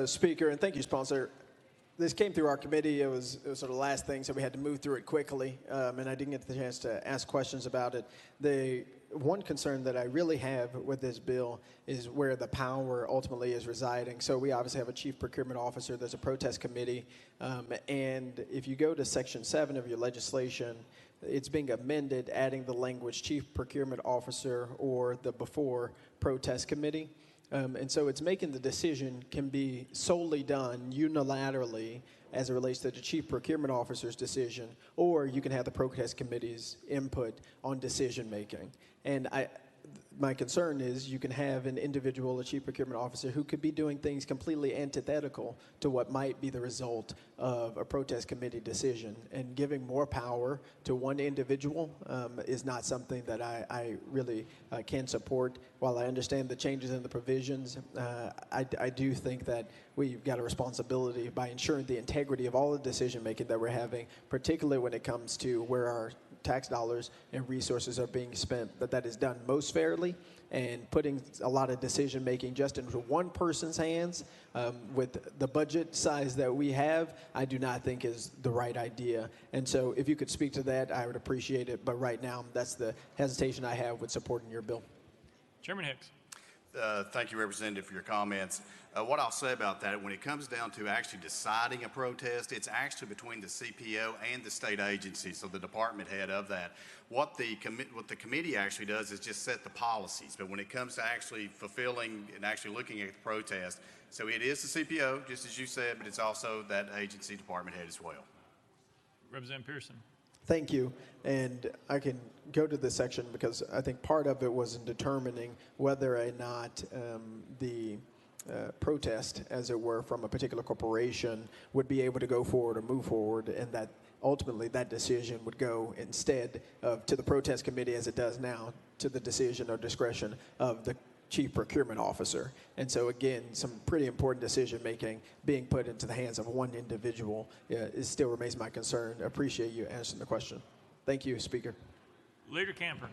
Speaker, and thank you, sponsor. This came through our committee. It was sort of the last thing, so we had to move through it quickly, and I didn't get the chance to ask questions about it. The one concern that I really have with this bill is where the power ultimately is residing. So we obviously have a chief procurement officer. There's a protest committee, and if you go to Section 7 of your legislation, it's being amended, adding the language chief procurement officer or the before protest committee. And so it's making the decision can be solely done unilaterally as it relates to the chief procurement officer's decision, or you can have the protest committee's input on decision making. And my concern is you can have an individual, a chief procurement officer, who could be doing things completely antithetical to what might be the result of a protest committee decision. And giving more power to one individual is not something that I really can support. While I understand the changes in the provisions, I do think that we've got a responsibility by ensuring the integrity of all the decision making that we're having, particularly when it comes to where our tax dollars and resources are being spent, that is done most fairly, and putting a lot of decision making just into one person's hands with the budget size that we have, I do not think is the right idea. And so if you could speak to that, I would appreciate it. But right now, that's the hesitation I have with supporting your bill. Chairman Hicks. Thank you, Representative, for your comments. What I'll say about that, when it comes down to actually deciding a protest, it's actually between the CPO and the state agency, so the department head of that. What the committee actually does is just set the policies, but when it comes to actually fulfilling and actually looking at the protest, so it is the CPO, just as you said, but it's also that agency department head as well. Representative Pearson. Thank you. And I can go to this section because I think part of it was in determining whether or not the protest, as it were, from a particular corporation would be able to go forward or move forward, and that ultimately that decision would go instead of to the protest committee as it does now to the decision or discretion of the chief procurement officer. And so again, some pretty important decision making being put into the hands of one individual still remains my concern. I appreciate you answering the question. Thank you, Speaker. Leader Camper.